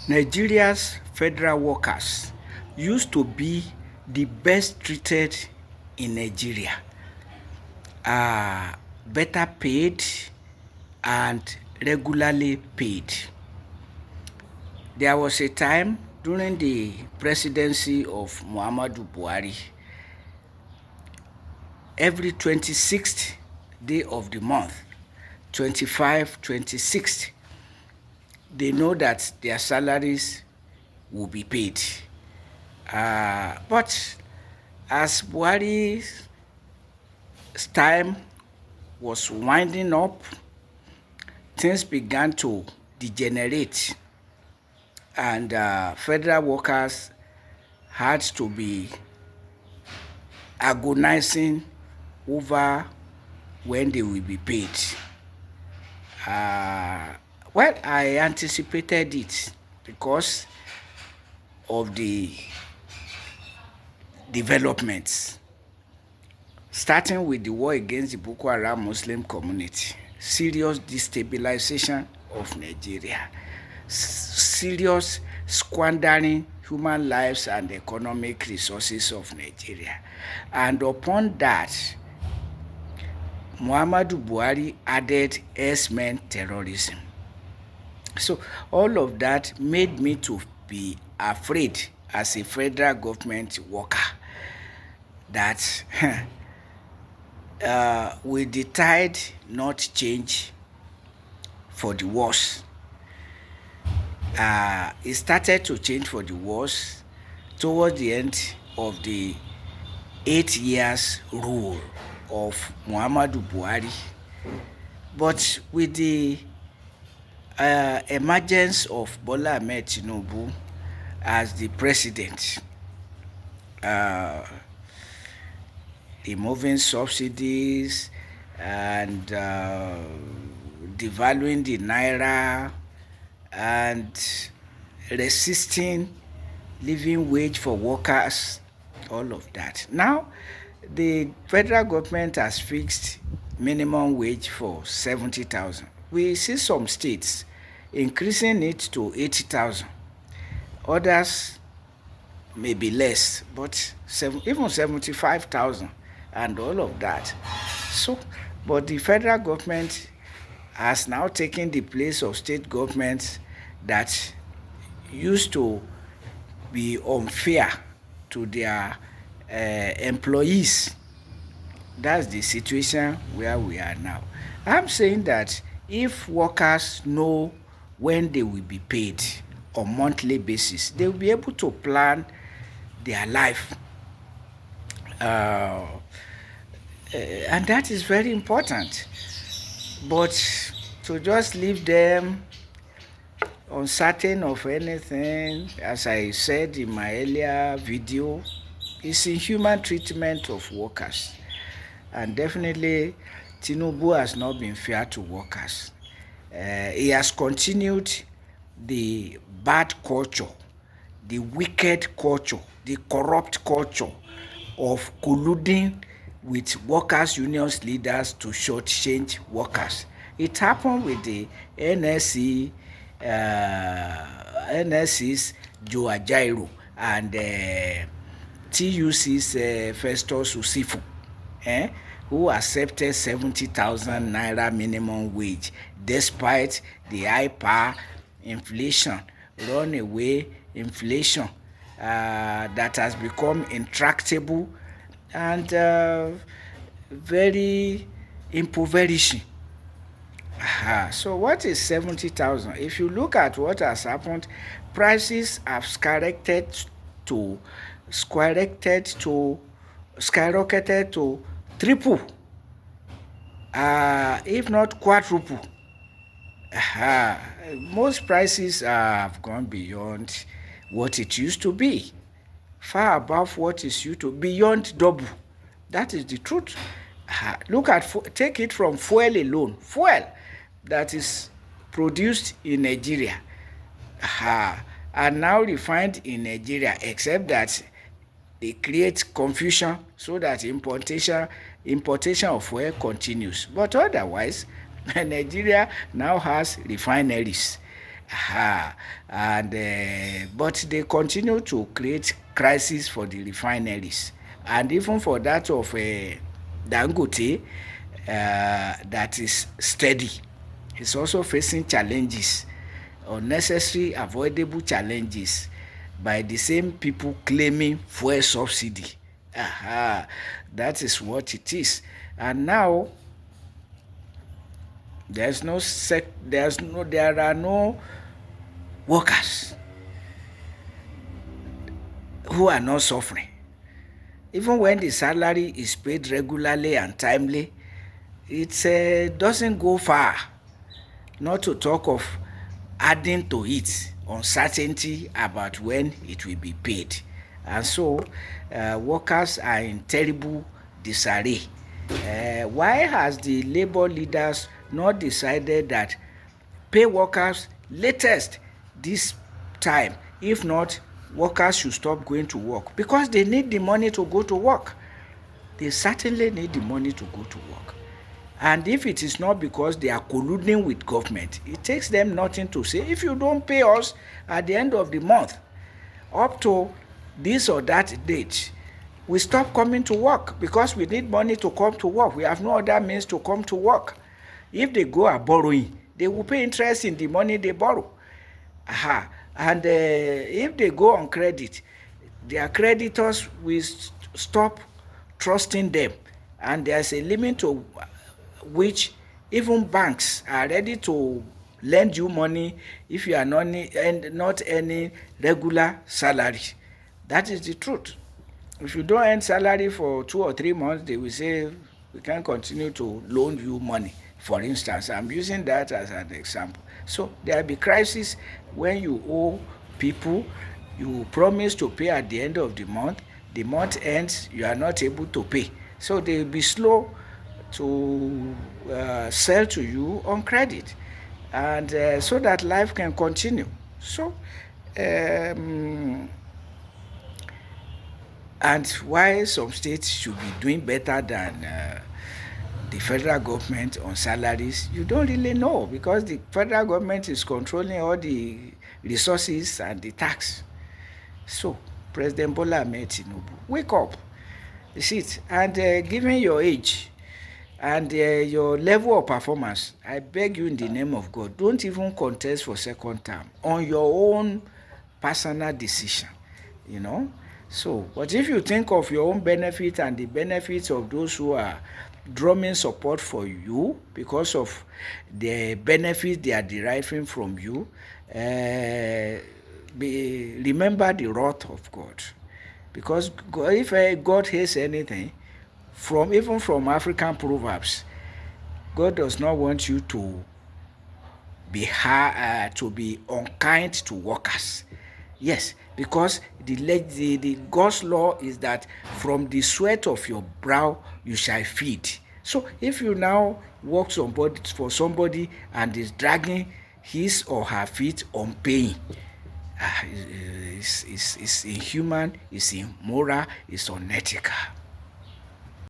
Nigeria's federal workers used to be the best treated in Nigeria, better paid and regularly paid. There was a time during the presidency of Muhammadu Buhari, every 26th day of the month, 25, 26th, they know that their salaries will be paid. But as Buhari's time was winding up, things began to degenerate, and federal workers had to be agonizing over when they will be paid. Well, I anticipated it because of the developments, starting with the war against the Boko Haram Muslim community, serious destabilization of Nigeria, serious squandering human lives and economic resources of Nigeria. And upon that, Muhammadu Buhari added herdsmen terrorism. So all of that made me to be afraid as a federal government worker that will the tide not change for the worse. It started to change for the worse towards the end of the 8 years rule of Muhammadu Buhari. But with the emergence of Bola Ahmed Tinubu as the president, removing subsidies and devaluing the naira and resisting living wage for workers, all of that. Now, the federal government has fixed minimum wage for 70,000. We see some states increasing it to 80,000. Others may be less, but even 75,000 and all of that. So, but the federal government has now taken the place of state governments that used to be unfair to their employees. That's the situation where we are now. I'm saying that if workers know when they will be paid on monthly basis, they will be able to plan their life. And that is very important. But to just leave them uncertain of anything, as I said in my earlier video, is inhuman treatment of workers. And definitely, Tinubu has not been fair to workers. He has continued the bad culture, the wicked culture, the corrupt culture of colluding with workers' unions leaders to shortchange workers. It happened with the NSC's Joe Ajaero and TUC's Festus Usifu, who accepted 70,000 naira minimum wage despite the hyper inflation, runaway inflation that has become intractable and very impoverishing. So what is 70,000? If you look at what has happened, prices have skyrocketed to triple, if not quadruple. Most prices have gone beyond what it used to be, far above what is used to, beyond double. That is the truth. Take it from fuel alone. Fuel that is produced in Nigeria and now refined in Nigeria, except that they create confusion so that importation of fuel continues. But otherwise, Nigeria now has refineries And but they continue to create crisis for the refineries, and even for that of Dangote, that is steady, is also facing challenges, unnecessary avoidable challenges, by the same people claiming fuel subsidy. That is what it is. And now there are no workers who are not suffering. Even when the salary is paid regularly and timely, it doesn't go far, not to talk of adding to it uncertainty about when it will be paid. And so workers are in terrible disarray. Why has the labor leaders not decided that pay workers latest this time? If not, workers should stop going to work, because they need the money to go to work. They certainly need the money to go to work. And if it is not because they are colluding with government, it takes them nothing to say, if you don't pay us at the end of the month up to this or that date, we stop coming to work, because we need money to come to work. We have no other means to come to work. If they go are borrowing, they will pay interest in the money they borrow. And if they go on credit, their creditors will stop trusting them, and there's a limit to which even banks are ready to lend you money if you are not earning regular salary. That is the truth. If you don't earn salary for 2 or 3 months, they will say we can't continue to loan you money. For instance, I'm using that as an example. So there will be crisis when you owe people, you promise to pay at the end of the month ends, you are not able to pay. So they will be slow to sell to you on credit, and so that life can continue. So and why some states should be doing better than the federal government on salaries, you don't really know, because the federal government is controlling all the resources and the tax. So President Bola Ahmed Tinubu, wake up, you see it. And given your age and your level of performance, I beg you in the name of God, don't even contest for second term on your own personal decision, you know. So, but if you think of your own benefit and the benefits of those who are drumming support for you because of the benefits they are deriving from you, remember the wrath of God. Because God, if God hates anything, even from African proverbs, God does not want you to be unkind to workers. Yes, because the God's law is that from the sweat of your brow you shall feed. So if you now work for somebody and is dragging his or her feet on paying, it's inhuman, it's immoral, it's unethical.